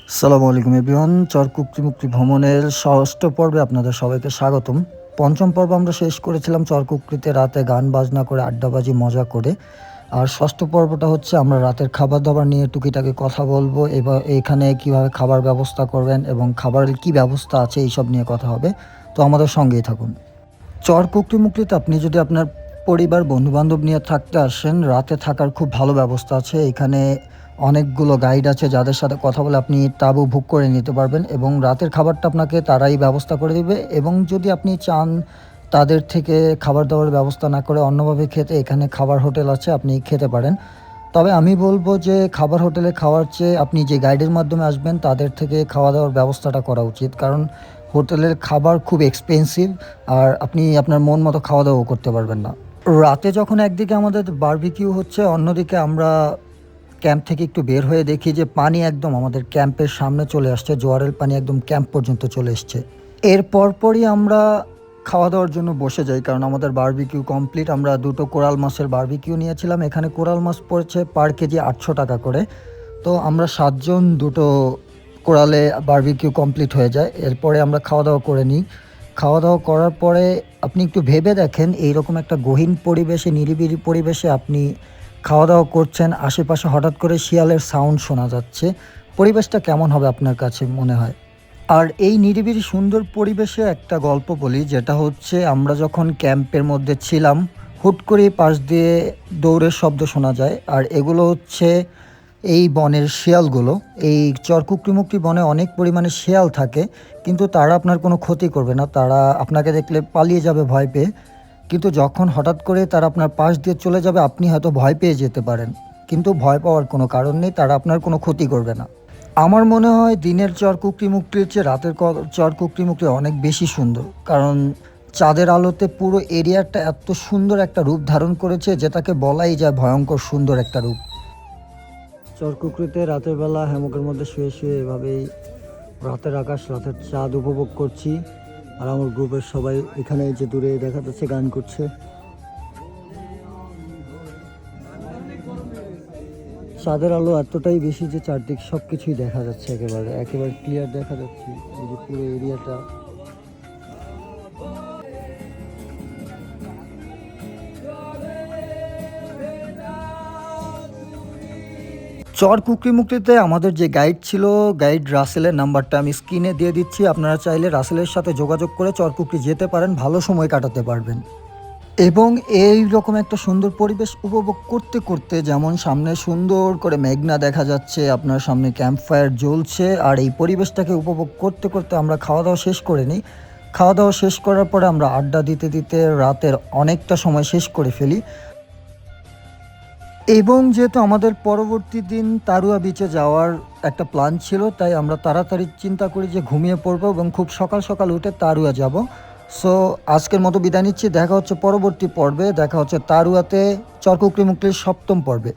আসসালামু আলাইকুম এভরিওয়ান। চরকুক্তি ভ্রমণের ষষ্ঠ পর্বে আপনাদের সবাইকে স্বাগতম। পঞ্চম পর্ব আমরা শেষ করেছিলাম চরকুক্রিতে রাতে গান বাজনা করে আড্ডাবাজি মজা করে। আর ষষ্ঠ পর্বটা হচ্ছে আমরা রাতের খাবার দাবার নিয়ে টুকিটাকি কথা বলবো। এবার এখানে কিভাবে খাবার ব্যবস্থা করবেন এবং খাবারের কি ব্যবস্থা আছে এইসব নিয়ে কথা হবে। তো আমাদের সঙ্গেই থাকুন। চরকুক্রিতে আপনি যদি আপনার পরিবার বন্ধুবান্ধব নিয়ে থাকতে আসেন, রাতে থাকার খুব ভালো ব্যবস্থা আছে। এখানে অনেকগুলো গাইড আছে যাদের সাথে কথা বলে আপনি তাঁবু বুক করে নিতে পারবেন এবং রাতের খাবারটা আপনাকে তারাই ব্যবস্থা করে দিবে। এবং যদি আপনি চান তাদের থেকে খাবার দাবার ব্যবস্থা না করে অন্যভাবে খেতে, এখানে খাবার হোটেল আছে, আপনি খেতে পারেন। তবে আমি বলবো যে খাবার হোটেলে খাওয়ার চেয়ে আপনি যে গাইডের মাধ্যমে আসবেন তাদের থেকে খাওয়া দাওয়ার ব্যবস্থাটা করা উচিত, কারণ হোটেলের খাবার খুব এক্সপেন্সিভ আর আপনি আপনার মন মতো খাওয়া দাওয়া করতে পারবেন না। রাতে যখন একদিকে আমাদের বারবিকিউ হচ্ছে, অন্যদিকে আমরা ক্যাম্প থেকে একটু বের হয়ে দেখি যে পানি একদম আমাদের ক্যাম্পের সামনে চলে আসছে, জোয়ারের পানি একদম ক্যাম্প পর্যন্ত চলে এসছে। এর পরপরই আমরা খাওয়া দাওয়ার জন্য বসে যাই, কারণ আমাদের বারবিকিউ কমপ্লিট। আমরা দুটো কোরাল মাছের বারবিকিউ নিয়েছিলাম। এখানে কোরাল মাছ পড়ছে পার কেজি 800 টাকা করে। তো আমরা 7 জন দুটো কোরালে বারবিকিউ কমপ্লিট হয়ে যায়। এরপরে আমরা খাওয়া দাওয়া করে নিই। খাওয়া দাওয়া করার পরে আপনি একটু ভেবে দেখেন, এইরকম একটা গহীন পরিবেশে, নিরিবিলি পরিবেশে আপনি খাওয়া দাওয়া করছেন, আশেপাশে হঠাৎ করে শিয়ালের সাউন্ড শোনা যাচ্ছে, পরিবেশটা কেমন হবে আপনার কাছে মনে হয়? আর এই নিরিবিলি সুন্দর পরিবেশে একটা গল্প বলি, যেটা হচ্ছে আমরা যখন ক্যাম্পের মধ্যে ছিলাম, হুট করে পাশ দিয়ে দৌড়ের শব্দ শোনা যায়। আর এগুলো হচ্ছে এই বনের শিয়ালগুলো। এই চরকুক্রিমুক্তি বনে অনেক পরিমাণে শিয়াল থাকে, কিন্তু তারা আপনার কোনো ক্ষতি করবে না। তারা আপনাকে দেখলে পালিয়ে যাবে ভয় পেয়ে, কিন্তু যখন হঠাৎ করে তারা আপনার পাশ দিয়ে চলে যাবে আপনি হয়তো ভয় পেয়ে যেতে পারেন, কিন্তু ভয় পাওয়ার কোনো কারণ নেই, তারা আপনার কোনো ক্ষতি করবে না। আমার মনে হয় দিনের চরকুক্রিমুক্তির চেয়ে রাতের চরকুক্রিমুক্তি অনেক বেশি সুন্দর, কারণ চাঁদের আলোতে পুরো এরিয়াটা এত সুন্দর একটা রূপ ধারণ করেছে, যেটাকে বলাই যায় ভয়ঙ্কর সুন্দর একটা রূপ। চরকুকরিতে রাতের বেলা হ্যামকের মধ্যে শুয়ে শুয়ে এভাবেই রাতের আকাশ, রাতের চাঁদ উপভোগ করছি। আর আমার গ্রুপের সবাই এখানে যে দূরে দেখা যাচ্ছে গান করছে। চাঁদের আলো এতটাই বেশি যে চারদিক সব কিছুই দেখা যাচ্ছে, একেবারে একেবারে ক্লিয়ার দেখা যাচ্ছে এই যে পুরো এরিয়াটা। চরকুক্রিমুক্তিতে আমাদের যে গাইড ছিল, গাইড রাসেলের নাম্বারটা আমি স্ক্রিনে দিয়ে দিচ্ছি। আপনারা চাইলে রাসেলের সাথে যোগাযোগ করে চরকুক্রি যেতে পারেন, ভালো সময় কাটাতে পারবেন। এবং এই রকম একটা সুন্দর পরিবেশ উপভোগ করতে করতে, যেমন সামনে সুন্দর করে মেঘনা দেখা যাচ্ছে, আপনার সামনে ক্যাম্প ফায়ার জ্বলছে, আর এই পরিবেশটাকে উপভোগ করতে করতে আমরা খাওয়া দাওয়া শেষ করে নিই। খাওয়া দাওয়া শেষ করার পরে আমরা আড্ডা দিতে দিতে রাতের অনেকটা সময় শেষ করে ফেলি। এবং যেহেতু আমাদের পরবর্তী দিন তারুয়া বিচে যাওয়ার একটা প্ল্যান ছিল, তাই আমরা তাড়াতাড়ি চিন্তা করি যে ঘুমিয়ে পড়বো এবং খুব সকাল সকাল উঠে তারুয়া যাব। সো আজকের মতো বিদায় নিচ্ছি, দেখা হচ্ছে পরবর্তী পর্বে, দেখা হচ্ছে তারুয়াতে চরকুক্রিমুক্তির 7ম পর্বে।